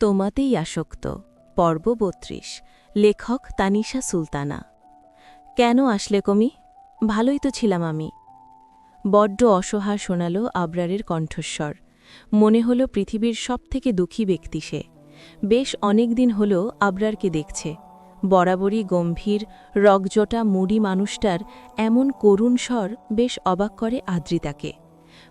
তোমাতেই আসক্ত পর্ব ৩২ লেখক তানিশা সুলতানা। কেন আসলে কমি? ভালোই তো ছিলাম আমি। বড্ড অসহায় শোনাল আবরারের কণ্ঠস্বর। মনে হল পৃথিবীর সবথেকে দুঃখী ব্যক্তি সে। বেশ অনেক দিন হল আবরারকে দেখছে। বরাবরই গম্ভীর রগজটা মুড়ি মানুষটার এমন করুণ স্বর বেশ অবাক করে আদ্রিতাকে।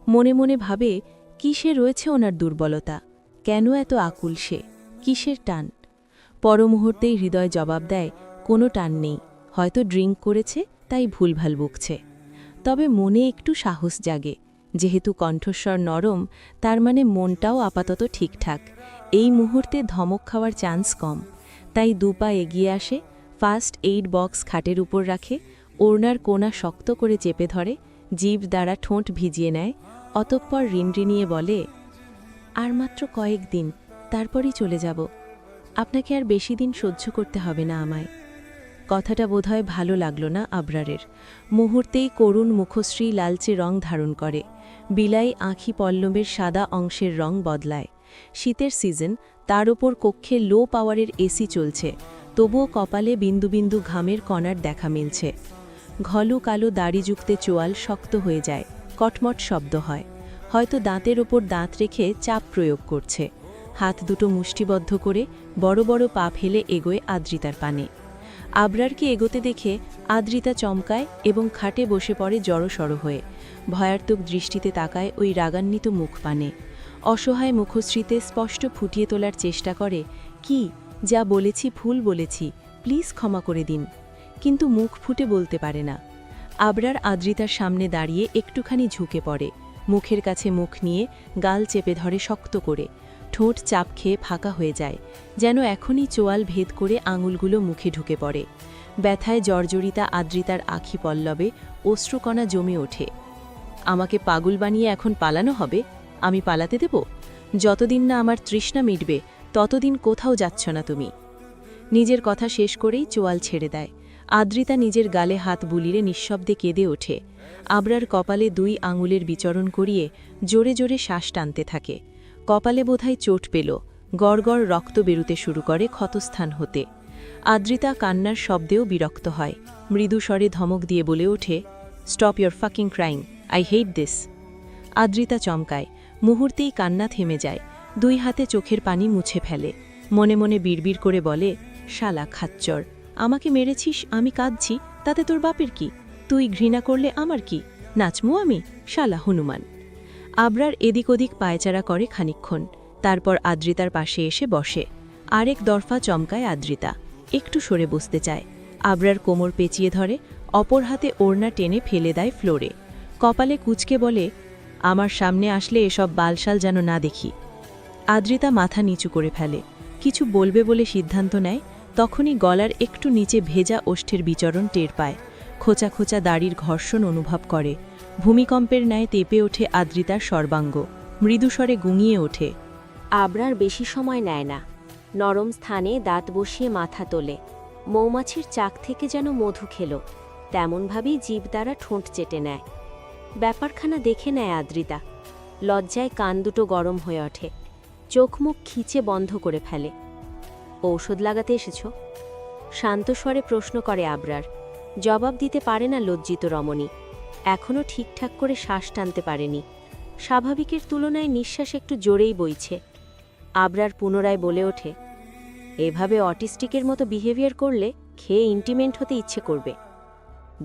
মনে মনে ভাবে কিসে রয়েছে ওনার দুর্বলতা, কেন এত আকুল সে, কিসের টান? পরমুহূর্তেই হৃদয় জবাব দেয়, কোনো টান নেই, হয়তো ড্রিঙ্ক করেছে তাই ভুলভাল বকছে। তবে মনে একটু সাহস জাগে, যেহেতু কণ্ঠস্বর নরম তার মানে মনটাও আপাতত ঠিকঠাক। এই মুহূর্তে ধমক খাওয়ার চান্স কম। তাই দুপা এগিয়ে আসে, ফার্স্ট এইড বক্স খাটের উপর রাখে, ওড়নার কোণা শক্ত করে চেপে ধরে, জিভ দ্বারা ঠোঁট ভিজিয়ে নেয়, অতঃপর রিনরিনিয়ে বলে, আর মাত্র কয়েকদিন, তারপরই চলে যাব। আপনাকে আর বেশি দিন সহ্য করতে হবে না আমায়। কথাটা বোধহয় ভালো লাগল না আবরারের। মুহূর্তেই করুণ মুখশ্রী লালচে রং ধারণ করে, বিলাই আঁখি পল্লবের সাদা অংশের রং বদলায়। শীতের সিজন, তার ওপর কক্ষে লো পাওয়ারের এসি চলছে, তবুও কপালে বিন্দু বিন্দু ঘামের কণার দেখা মিলছে। ঘলু কালো দাড়িযুক্তে চোয়াল শক্ত হয়ে যায়, কটমট শব্দ হয়। হয়তো দাঁতের ওপর দাঁত রেখে চাপ প্রয়োগ করছে। হাত দুটো মুষ্টিবদ্ধ করে বড় বড় পা ফেলে এগোয় আদ্রিতার পানে। আবরারকে এগোতে দেখে আদ্রিতা চমকায় এবং খাটে বসে পড়ে জড়সড় হয়ে। ভয়ার্তক দৃষ্টিতে তাকায় ওই রাগান্বিত মুখ পানে। অসহায় মুখশ্রীতে স্পষ্ট ফুটিয়ে তোলার চেষ্টা করে, কি যা বলেছি ভুল বলেছি, প্লিজ ক্ষমা করে দিন। কিন্তু মুখ ফুটে বলতে পারে না। আবরার আদ্রিতার সামনে দাঁড়িয়ে একটুখানি ঝুঁকে পড়ে, মুখের কাছে মুখ নিয়ে গাল চেপে ধরে শক্ত করে। ঠোঁট চাপ খেয়ে ফাঁকা হয়ে যায়, যেন এখনই চোয়াল ভেদ করে আঙুলগুলো মুখে ঢুকে পড়ে। ব্যথায় জর্জরিতা আদ্রিতার আঁখি পল্লবে অশ্রুকণা জমে ওঠে। আমাকে পাগল বানিয়ে এখন পালানো হবে? আমি পালাতে দেব? যতদিন না আমার তৃষ্ণা মিটবে ততদিন কোথাও যাচ্ছ না তুমি। নিজের কথা শেষ করেই চোয়াল ছেড়ে দেয়। আদ্রিতা নিজের গালে হাত বুলিয়ে নিঃশব্দে কেঁদে ওঠে। আবরার কপালে 2 আঙুলের বিচরণ করিয়ে জোরে জোরে শ্বাস টানতে থাকে। কপালে বোধহয় চোট পেল, গড়গড় রক্ত বেরুতে শুরু করে ক্ষতস্থান হতে। আদ্রিতা কান্নার শব্দেও বিরক্ত হয়, মৃদু স্বরে ধমক দিয়ে বলে ওঠে, stop your fucking crying, I hate this. Adrita চমকায়, মুহূর্তেই কান্না থেমে যায়, 2 হাতে চোখের পানি মুছে ফেলে। মনে মনে বিড়বিড় করে বলে, শালা খাচ্চর, আমাকে মেরেছিস, আমি কাঁদছি, তাতে তোর বাপের কি? তুই ঘৃণা করলে আমার কি? নাচমু আমি, শালা হনুমান। আবরার এদিক ওদিক পায়চারা করে খানিকক্ষণ, তারপর আদ্রিতার পাশে এসে বসে। আরেক দরফা চমকায় আদ্রিতা, একটু সরে বসতে চায়। আবরার কোমর পেঁচিয়ে ধরে, অপর হাতে ওড়না টেনে ফেলে দেয় ফ্লোরে। কপালে কুঁচকে বলে, আমার সামনে আসলে এসব বালশাল যেন না দেখি। আদ্রিতা মাথা নিচু করে ফেলে, কিছু বলবে বলে সিদ্ধান্ত নেয়, তখনই গলার একটু নিচে ভেজা ওষ্ঠের বিচরণ টের পায়। খোঁচা খোঁচা দাড়ির ঘর্ষণ অনুভব করে। ভূমিকম্পের ন্যায় তেপে ওঠে আদ্রিতার সর্বাঙ্গ, মৃদুস্বরে গুঙিয়ে ওঠে। আবরার বেশি সময় নেয় না, নরম স্থানে দাঁত বসিয়ে মাথা তোলে। মৌমাছির চাক থেকে যেন মধু খেল, তেমনভাবেই জিভ দ্বারা ঠোঁট চেটে নেয়। ব্যাপারখানা দেখে নেয় আদ্রিতা। লজ্জায় কান দুটো গরম হয়ে ওঠে, চোখ মুখ খিচে বন্ধ করে ফেলে। ঔষধ লাগাতে এসেছ? শান্ত স্বরে প্রশ্ন করে আবরার। জবাব দিতে পারে না লজ্জিত রমণী। এখনও ঠিকঠাক করে শ্বাস টানতে পারেনি। স্বাভাবিকের তুলনায় নিঃশ্বাস একটু জোরেই বইছে। আবরার পুনরায় বলে ওঠে, এভাবে অটিস্টিকের মতো বিহেভিয়ার করলে খেয়ে ইন্টিমেন্ট হতে ইচ্ছে করবে।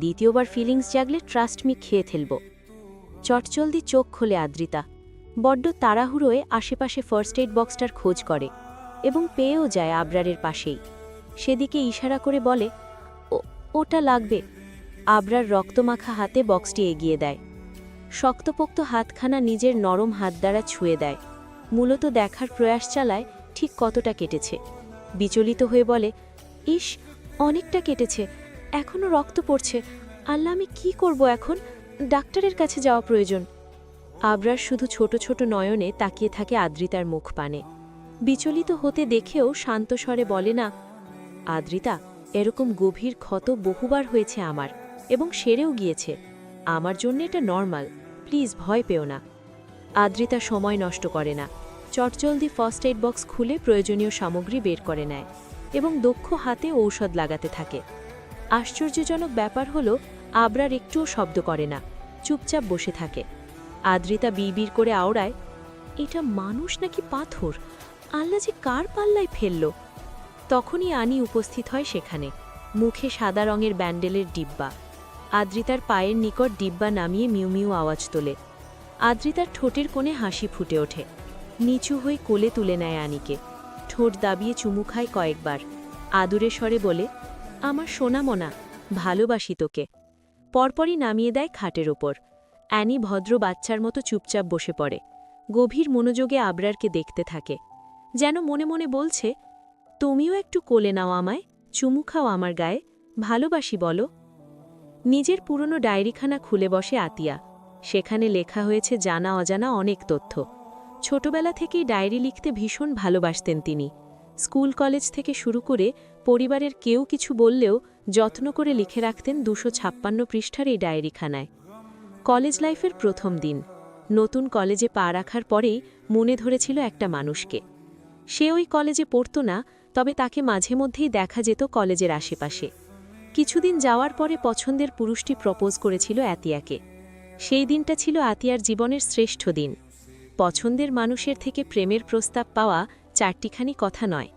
দ্বিতীয়বার ফিলিংস জাগলে ট্রাস্ট মি খেয়ে ফেলব। চটজলদি চোখ খোলে আদ্রিতা। বড্ড তাড়াহুড়োয় আশেপাশে ফার্স্ট এইড বক্সটার খোঁজ করে এবং পেয়েও যায় আবরারের পাশেই। সেদিকে ইশারা করে বলে, ওটা লাগবে। আবরার রক্তমাখা হাতে বক্সটি এগিয়ে দেয়। শক্তপোক্ত হাতখানা নিজের নরম হাত দ্বারা ছুঁয়ে দেয়। মূলত দেখার প্রয়াস চালায় ঠিক কতটা কেটেছে। বিচলিত হয়ে বলে, ইস, অনেকটা কেটেছে, এখনও রক্ত পড়ছে। আল্লাহ, আমি কি করব এখন? ডাক্তারের কাছে যাওয়া প্রয়োজন। আবরার শুধু ছোট ছোট নয়নে তাকিয়ে থাকে আদ্রিতার মুখ পানে। বিচলিত হতে দেখেও শান্ত স্বরে বলে না, আদ্রিতা, এরকম গভীর ক্ষত বহুবার হয়েছে আমার, এবং সেরেও গিয়েছে। আমার জন্য এটা নর্মাল, প্লিজ ভয় পেও না। আদ্রিতা সময় নষ্ট করে না, চটজলদি ফার্স্ট এইড বক্স খুলে প্রয়োজনীয় সামগ্রী বের করে নেয় এবং দক্ষ হাতে ঔষধ লাগাতে থাকে। আশ্চর্যজনক ব্যাপার হলো আবরার একটুও শব্দ করে না, চুপচাপ বসে থাকে। আদ্রিতা বিড়বিড় করে আওড়ায়, এটা মানুষ নাকি পাথর? আল্লাহ যে কার পাল্লায় ফেলল? তখনই আনি উপস্থিত হয় সেখানে, মুখে সাদা রঙের ব্যান্ডেলের ডিব্বা। আদ্রিতার পায়ের নিকট ডিব্বা নামিয়ে মিউ মিউ আওয়াজ তোলে। আদ্রিতার ঠোঁটের কোণে হাসি ফুটে ওঠে। নিচু হয়ে কোলে তুলে নেয় আনিকে, ঠোঁট দাবিয়ে চুমু খায় কয়েকবার। আদুরে স্বরে বলে, আমার সোনামনা, ভালোবাসি তোকে। পরপরই নামিয়ে দেয় খাটের ওপর। অ্যানি ভদ্র বাচ্চার মতো চুপচাপ বসে পড়ে, গভীর মনোযোগে আবরারকে দেখতে থাকে, যেন মনে মনে বলছে, তুমিও একটু কোলে নাও আমায়, চুমু খাও আমার গায়ে, ভালোবাসি বলো। নিজের পুরনো ডায়েরিখানা খুলে বসে আতিয়া। সেখানে লেখা হয়েছে জানা অজানা অনেক তথ্য। ছোটবেলা থেকেই ডায়েরি লিখতে ভীষণ ভালোবাসতেন তিনি। স্কুল কলেজ থেকে শুরু করে পরিবারের কেউ কিছু বললেও যত্ন করে লিখে রাখতেন 256 পৃষ্ঠার এই ডায়েরিখানায়। কলেজ লাইফের প্রথম দিন, নতুন কলেজে পা রাখার পরেই মনে ধরেছিল একটা মানুষকে। সে ওই কলেজে পড়ত না, তবে তাকে মাঝে মধ্যেই দেখা যেত কলেজের আশেপাশে। কিছুদিন যাওয়ার পরে পছন্দের পুরুষটি প্রপোজ করেছিল আতিয়াকে। সেই দিনটা ছিল আতিয়ার জীবনের শ্রেষ্ঠ দিন। পছন্দের মানুষের থেকে প্রেমের প্রস্তাব পাওয়া চারটিখানি কথা নয়।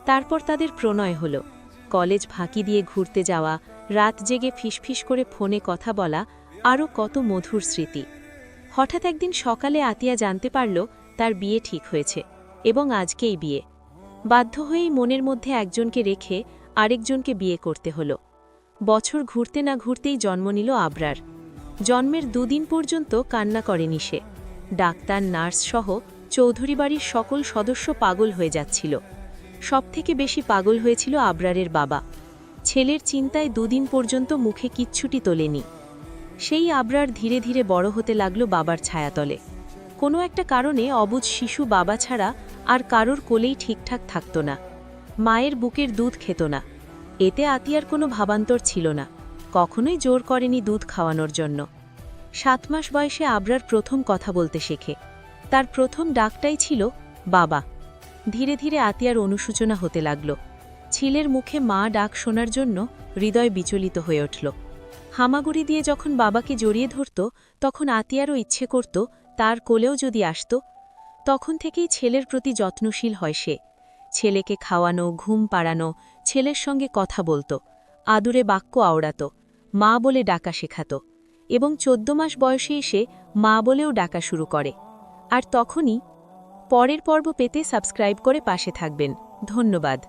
তারপর তাদের প্রণয় হলো। কলেজ ফাঁকি দিয়ে ঘুরতে যাওয়া, রাত জেগে ফিসফিস করে ফোনে কথা বলা, আরও কত মধুর স্মৃতি। হঠাৎ একদিন সকালে আতিয়া জানতে পারল তার বিয়ে ঠিক হয়েছে, এবং আজকেই বিয়ে। বাধ্য হয়েই মনের মধ্যে একজনকে রেখে আরেকজনকে বিয়ে করতে হলো। বছর ঘুরতে না ঘুরতেই জন্ম নিল আবরার। জন্মের 2 দিন পর্যন্ত কান্না করেনি সে। ডাক্তার, নার্স সহ চৌধুরী বাড়ির সকল সদস্য পাগল হয়ে যাচ্ছিল। সবথেকে বেশি পাগল হয়েছিল আবরারের বাবা। ছেলের চিন্তায় 2 দিন পর্যন্ত মুখে কিচ্ছুটি তোলেনি। সেই আবরার ধীরে ধীরে বড় হতে লাগল বাবার ছায়াতলে। কোনো একটা কারণে অবুঝ শিশু বাবা ছাড়া আর কারোর কোলেই ঠিকঠাক থাকত না। মায়ের বুকের দুধ খেত না। এতে আতিয়ার কোনো ভাবান্তর ছিল না, কখনোই জোর করেনি দুধ খাওয়ানোর জন্য। 7 মাস বয়সে আবরার প্রথম কথা বলতে শেখে। তার প্রথম ডাকটাই ছিল বাবা। ধীরে ধীরে আতিয়ার অনুশোচনা হতে লাগল। ছেলের মুখে মা ডাক শোনার জন্য হৃদয় বিচলিত হয়ে উঠল। হামাগুড়ি দিয়ে যখন বাবাকে জড়িয়ে ধরত, তখন আতিয়ারও ইচ্ছে করত তার কোলেও যদি আসত। তখন থেকেই ছেলের প্রতি যত্নশীল হয় সে। ছেলেকে খাওয়ানো, ঘুম পাড়ানো, ছেলের সঙ্গে কথা বলত, আদুরে বাক্য আওড়াত, মা বলে ডাকা শেখাত, এবং 14 মাস বয়সে এসে মা বলেও ডাকা শুরু করে। আর তখনই পরের পর্ব পেতে সাবস্ক্রাইব করে পাশে থাকবেন। ধন্যবাদ।